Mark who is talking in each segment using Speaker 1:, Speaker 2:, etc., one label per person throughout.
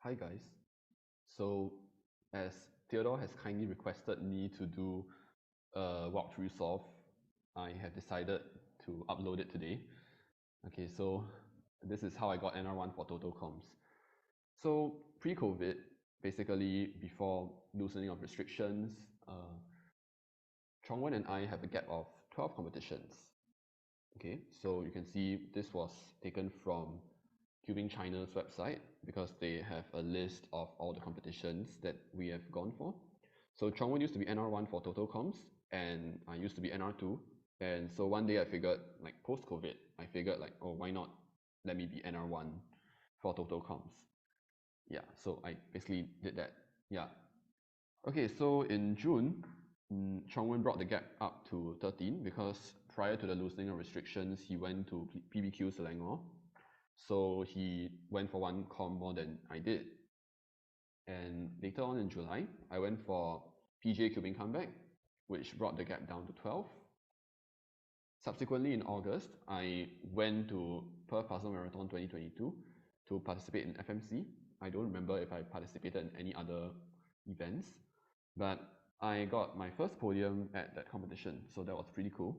Speaker 1: Hi guys. So as Theodore has kindly requested me to do a walkthrough solve, I have decided to upload it today. Okay, so this is how I got NR1 for total comms. So pre-COVID, basically before loosening of restrictions, Chongwen and I have a gap of 12 competitions. Okay, so you can see this was taken from Cubing China's website because they have a list of all the competitions that we have gone for. So Chongwen used to be NR1 for total comms, and I used to be NR2. And so one day I figured, like post-COVID, I figured like, oh, why not let me be NR1 for total comms? Yeah, so I basically did that. Yeah. Okay, so in June, Chongwen brought the gap up to 13 because prior to the loosening of restrictions, he went to PBQ Selangor. So he went for one comm more than I did. And later on in July, I went for PJ Cubing Comeback, which brought the gap down to 12. Subsequently, in August, I went to Perth Puzzle Marathon 2022 to participate in FMC. I don't remember if I participated in any other events, but I got my first podium at that competition, so that was pretty cool.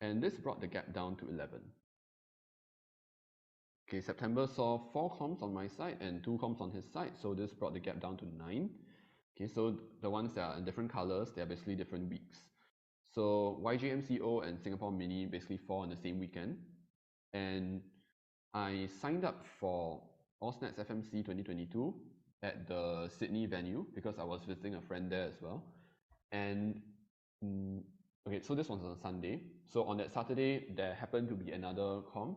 Speaker 1: And this brought the gap down to 11. Okay, September saw 4 comms on my side and 2 comms on his side, so this brought the gap down to 9. Okay, so the ones that are in different colors, they're basically different weeks. So YJMCO and Singapore Mini basically fall on the same weekend. And I signed up for AusNets FMC 2022 at the Sydney venue because I was visiting a friend there as well. And okay, so this was on a Sunday. So on that Saturday, there happened to be another comp,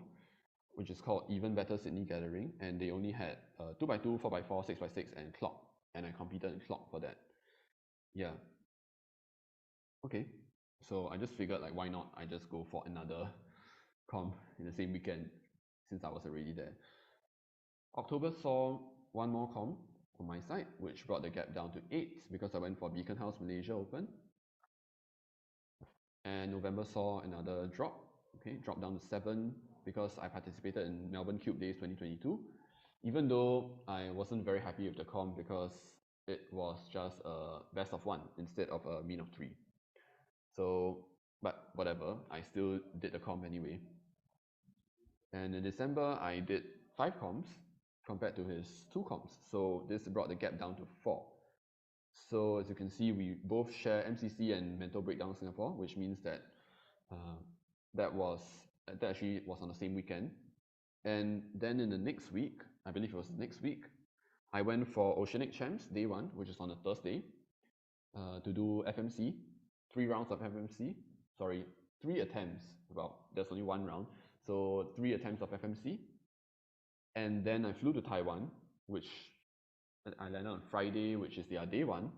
Speaker 1: which is called Even Better Sydney Gathering, and they only had 2x2, 4x4, 6x6, and clock, and I competed in clock for that. Yeah. Okay. So I just figured like why not I just go for another comp in the same weekend since I was already there. October saw one more comp on my side, which brought the gap down to 8 because I went for Beacon House Malaysia Open. And November saw another drop, okay, drop down to 7 because I participated in Melbourne Cube Days 2022, even though I wasn't very happy with the comp because it was just a best of 1 instead of a mean of 3. So, but whatever, I still did the comp anyway. And in December, I did 5 comps compared to his 2 comps. So this brought the gap down to 4. So as you can see, we both share MCC and Mental Breakdown Singapore, which means that that actually was on the same weekend. And then in the next week, I believe it was next week, I went for Oceanic Champs Day 1, which is on a Thursday, to do FMC, 3 rounds of FMC. Sorry, 3 attempts. Well, there's only 1 round. So 3 attempts of FMC. And then I flew to Taiwan, which I landed on Friday, which is their day 1.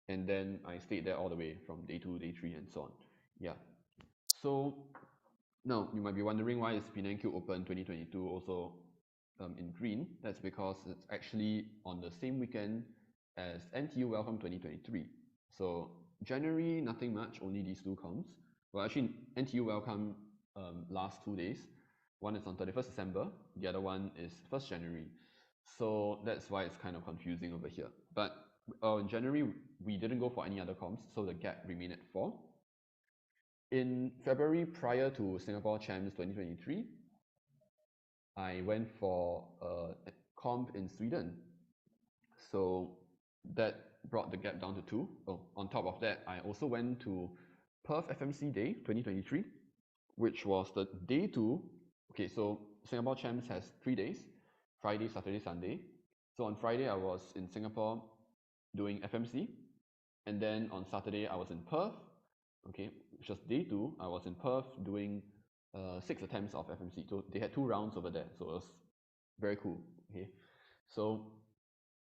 Speaker 1: And then I stayed there all the way from day 2, day 3, and so on. Yeah. So now you might be wondering why is Penang Cube Open 2022 also in green. That's because it's actually on the same weekend as NTU Welcome 2023. So January, nothing much, only these 2 comps. Well, actually, NTU Welcome last 2 days. One is on 31st December, the other one is 1st January. So that's why it's kind of confusing over here. But in January, we didn't go for any other comps, so the gap remained at 4. In February, prior to Singapore Champs 2023, I went for a comp in Sweden. So that brought the gap down to 2. Oh, on top of that, I also went to Perth FMC Day 2023, which was the day 2. Okay, so Singapore Champs has 3 days, Friday, Saturday, Sunday. So on Friday, I was in Singapore doing FMC. And then on Saturday, I was in Perth, okay, which was day 2. I was in Perth doing 6 attempts of FMC. So they had 2 rounds over there. So it was very cool, okay. So,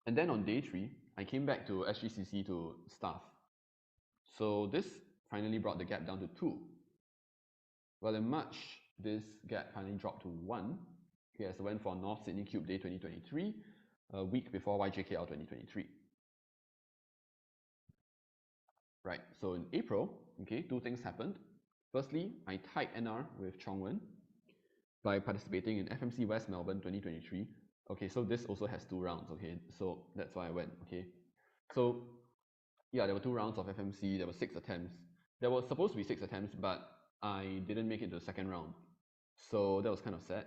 Speaker 1: and then on day 3, I came back to SGCC to staff. So this finally brought the gap down to 2. Well, in March, this gap finally dropped to 1. Okay, as I went for North Sydney Cube Day 2023, a week before YJKL 2023. Right, so in April, okay, 2 things happened. Firstly, I tied NR with Chongwen by participating in FMC West Melbourne 2023, Okay, so this also has 2 rounds, okay? So that's why I went, okay? So yeah, there were 2 rounds of FMC, there were 6 attempts. There was supposed to be 6 attempts, but I didn't make it to the second round. So that was kind of sad.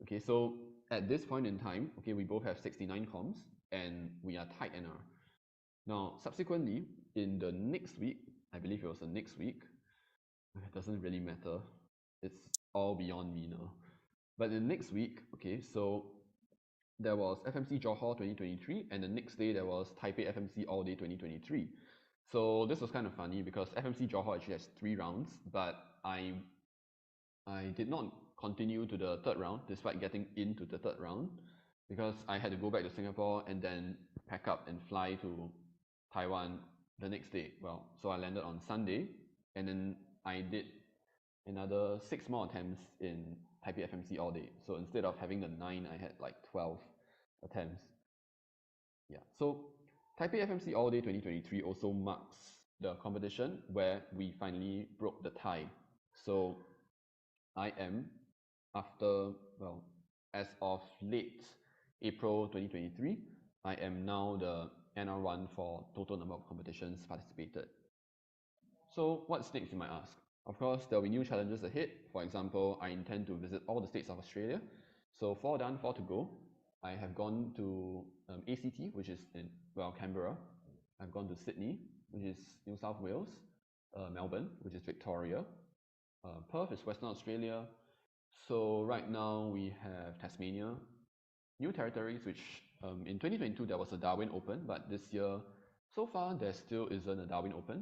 Speaker 1: Okay, so at this point in time, okay, we both have 69 comms and we are tight NR. Now, subsequently, in the next week, I believe it was the next week, it doesn't really matter. It's all beyond me now. But the next week, okay, so there was FMC Johor 2023, and the next day there was Taipei FMC All Day 2023. So this was kind of funny because FMC Johor actually has 3 rounds, but I did not continue to the third round despite getting into the third round because I had to go back to Singapore and then pack up and fly to Taiwan the next day. Well, so I landed on Sunday and then I did another 6 more attempts in Taipei FMC all day. So instead of having the 9, I had like 12 attempts. Yeah, so Taipei FMC All Day 2023 also marks the competition where we finally broke the tie. So I am, after, well, as of late April 2023, I am now the NR1 for total number of competitions participated. So what's next, you might ask? Of course, there will be new challenges ahead. For example, I intend to visit all the states of Australia. So 4 done, 4 to go. I have gone to ACT, which is in, well, Canberra. I've gone to Sydney, which is New South Wales. Melbourne, which is Victoria. Perth is Western Australia. So right now we have Tasmania, new territories, which in 2022 there was a Darwin Open, but this year, so far, there still isn't a Darwin Open.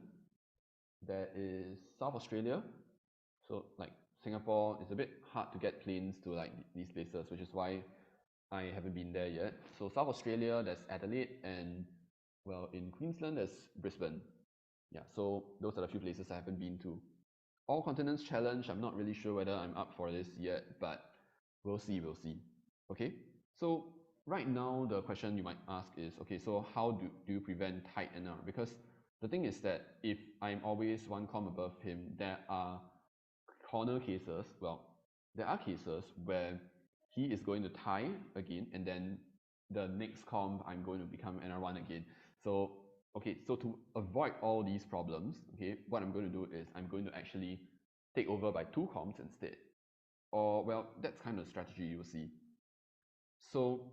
Speaker 1: There is South Australia, so like Singapore, it's a bit hard to get planes to like these places, which is why I haven't been there yet. So South Australia, there's Adelaide, and well, in Queensland, there's Brisbane. Yeah, so those are the few places I haven't been to. All Continents Challenge, I'm not really sure whether I'm up for this yet, but we'll see, we'll see. Okay, so right now the question you might ask is, okay, so how do you prevent tight NR? Because the thing is that if I'm always 1 comm above him, there are corner cases, well, there are cases where he is going to tie again, and then the next comm I'm going to become NR1 again. So okay, so to avoid all these problems, okay, what I'm going to do is I'm going to actually take over by 2 comms instead. Or well, that's kind of strategy you will see. So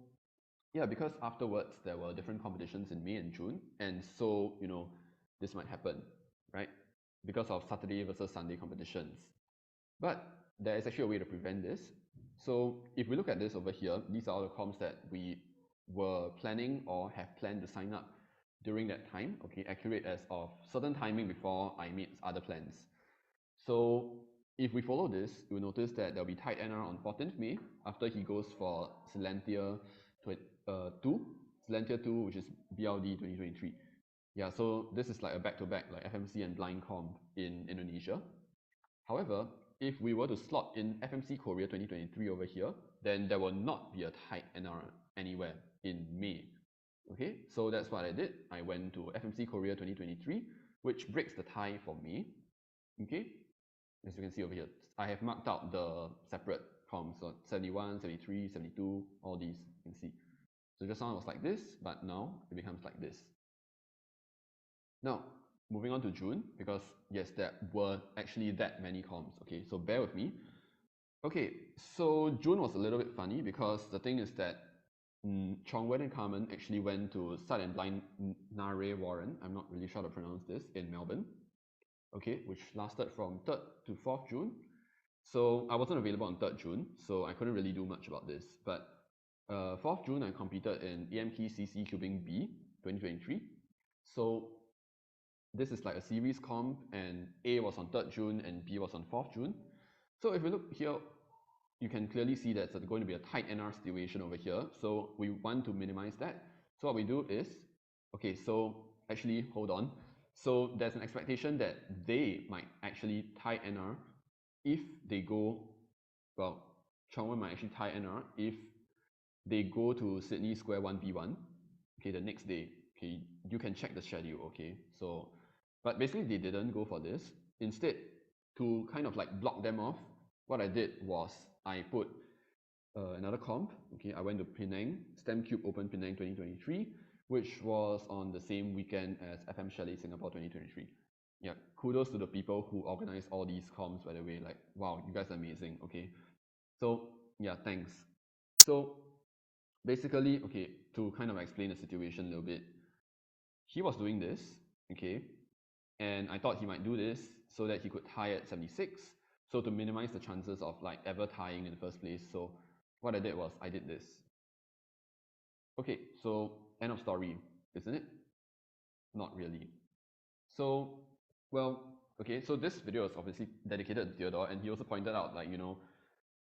Speaker 1: yeah, because afterwards there were different competitions in May and June, and so this might happen, right? Because of Saturday versus Sunday competitions. But there is actually a way to prevent this. So if we look at this over here, these are all the comms that we were planning or have planned to sign up during that time, okay, accurate as of certain timing before I made other plans. So if we follow this, you'll notice that there'll be tight NR on 14th May after he goes for Silentia 2, Silentia 2, which is BLD 2023. Yeah, so this is like a back-to-back like FMC and blind comp in Indonesia. However, if we were to slot in FMC Korea 2023 over here, then there will not be a tight NR anywhere in May. Okay, so that's what I did. I went to FMC Korea 2023, which breaks the tie for me. Okay, as you can see over here, I have marked out the separate comms, so 71, 73, 72, all these you can see. So just now it was like this, but now it becomes like this. Now, moving on to June, because yes, there were actually that many comms. Okay, so bear with me. Okay, so June was a little bit funny because the thing is that Chongwen and Carmen actually went to Sight and Blind Nare Warren, I'm not really sure how to pronounce this, in Melbourne. Okay, which lasted from 3rd to 4th June. So I wasn't available on 3rd June, so I couldn't really do much about this. But 4th June, I competed in AMT CC Cubing B 2023. So this is like a series comp, and A was on 3rd June and B was on 4th June. So if you look here, you can clearly see that it's going to be a tight NR situation over here. So we want to minimize that. So what we do is, okay, so actually, hold on. So there's an expectation that they might actually tie NR if they go, well, Chongwen might actually tie NR if they go to Sydney Square 1v1, okay, the next day. Okay, you can check the schedule, okay? So, but basically they didn't go for this. Instead, to kind of like block them off, what I did was I put another comp. Okay, I went to Penang, STEM Cube Open Penang 2023, which was on the same weekend as FM Chalet Singapore 2023. Yeah, kudos to the people who organize all these comps, by the way. Like, wow, you guys are amazing. Okay, so yeah, thanks. So basically, okay, to kind of explain the situation a little bit, he was doing this, okay, and I thought he might do this so that he could tie at 76, so to minimize the chances of like ever tying in the first place. So what I did was I did this. Okay, so end of story, isn't it? Not really. So, well, okay, so this video is obviously dedicated to Theodore, and he also pointed out, like,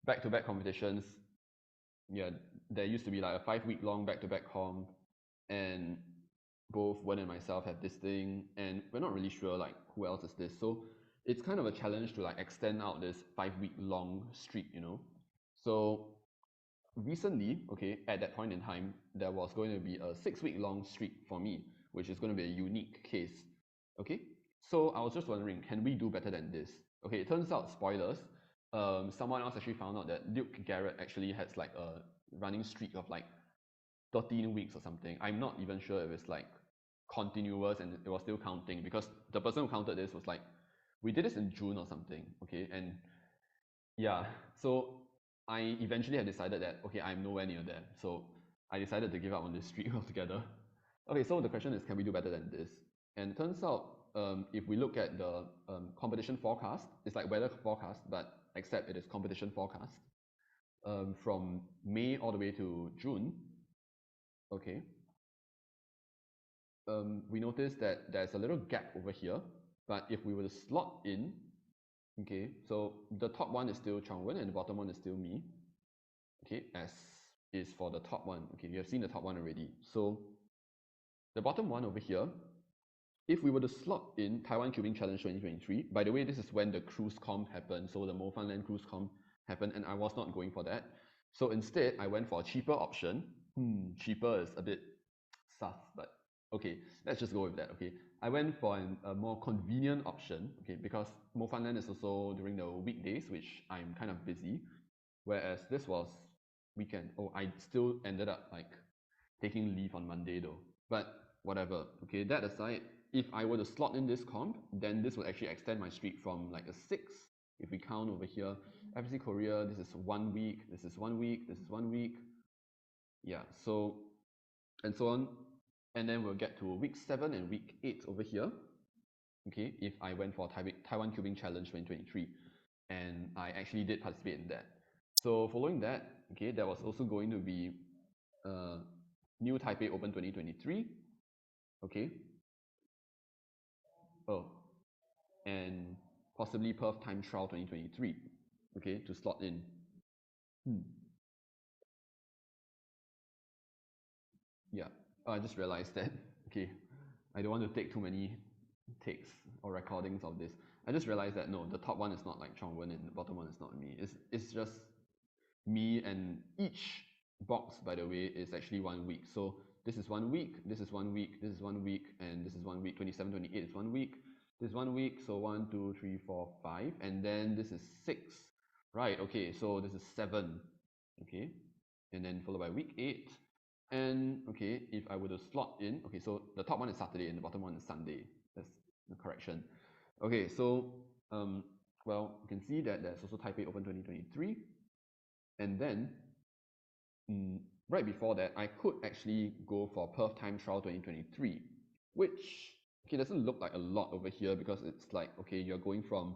Speaker 1: back-to-back competitions. Yeah, there used to be like a 5-week long back-to-back comp, and both Wen and myself have this thing, and we're not really sure like who else is this. So it's kind of a challenge to like extend out this 5-week long streak. So recently, okay, at that point in time, there was going to be a 6-week long streak for me, which is going to be a unique case. Okay, so I was just wondering, can we do better than this? Okay, it turns out, spoilers, someone else actually found out that Luke Garrett actually has like a running streak of like 13 weeks or something. I'm not even sure if it's like continuous and it was still counting, because the person who counted this was like, we did this in June or something, okay? And yeah, so I eventually have decided that, okay, I'm nowhere near there. So I decided to give up on this streak altogether. Okay, so the question is, can we do better than this? And it turns out, if we look at the competition forecast, it's like weather forecast, but except it is competition forecast, from May all the way to June, okay, we notice that there's a little gap over here, but if we were to slot in, okay, so the top one is still Chongwen and the bottom one is still me, okay, as is for the top one. Okay, you have seen the top one already. So the bottom one over here, if we were to slot in Taiwan Cubing Challenge 2023, by the way, this is when the cruise comp happened, so the Mo Fun Land cruise comp happened, and I was not going for that. So instead, I went for a cheaper option. Cheaper is a bit sus, but okay, let's just go with that. Okay, I went for a more convenient option. Okay, because Mo Fun Land is also during the weekdays, which I'm kind of busy, whereas this was weekend. Oh, I still ended up like taking leave on Monday though. But whatever. Okay, that aside, if I were to slot in this comp, then this will actually extend my streak from like a 6. If we count over here, FC Korea, this is 1 week, this is 1 week, this is 1 week. Yeah, so and so on. And then we'll get to week 7 and week 8 over here. Okay, if I went for Taiwan Cubing Challenge 2023, and I actually did participate in that. So following that, okay, there was also going to be New Taipei Open 2023, okay, oh, and possibly Perth Time Trial 2023, okay, to slot in. Yeah, I just realized that, okay, I don't want to take too many takes or recordings of this. I just realized that no, the top one is not like Chongwen and the bottom one is not me. It's just me, and each box, by the way, is actually 1 week. So this is 1 week, this is 1 week, this is 1 week, and this is 1 week. 27, 28 is 1 week. This is 1 week, so 1, 2, 3, 4, 5, and then this is 6. Right, okay, so this is 7, okay, and then followed by week 8. And okay, if I were to slot in, okay, so the top one is Saturday and the bottom one is Sunday. That's the correction. Okay, so well, you can see that there's also Taipei Open 2023, and then right before that, I could actually go for Perth Time Trial 2023, which, okay, doesn't look like a lot over here, because it's like, okay, you're going from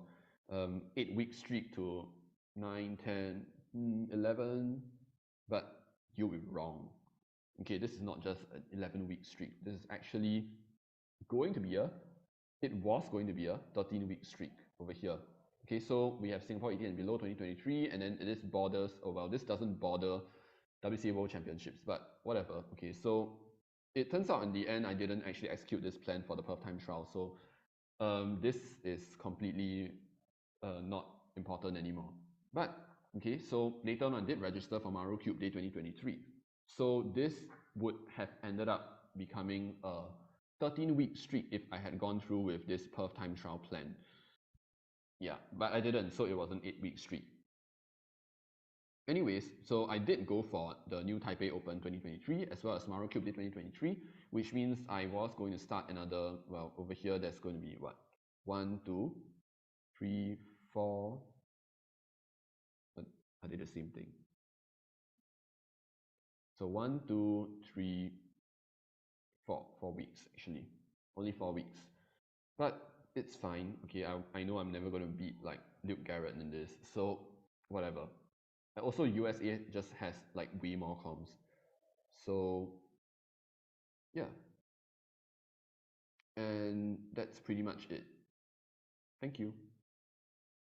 Speaker 1: 8-week streak to 9, 10, 11, but you'll be wrong. Okay, this is not just an 11-week streak. This is actually going to be it was going to be a 13-week streak over here. Okay, so we have Singapore 18 and below 2023, and then this borders, oh well, this doesn't border WCA World Championships, but whatever. Okay, so it turns out in the end, I didn't actually execute this plan for the Perth Time Trial, so this is completely not important anymore. But okay, so later on I did register for Maru Cube Day 2023. So this would have ended up becoming a 13-week streak if I had gone through with this Perth Time Trial plan. Yeah, but I didn't, so it was an 8-week streak. Anyways, so I did go for the new Taipei Open 2023 as well as Tomorrow Cube Day 2023, which means I was going to start another, well, over here, there's going to be what? 1, 2, 3, 4. Are they the same thing? So 1, 2, 3, 4. 4 weeks actually. Only 4 weeks. But it's fine. Okay, I know I'm never going to beat like Luke Garrett in this. So whatever. And also USA just has like way more comms. So yeah. And that's pretty much it. Thank you.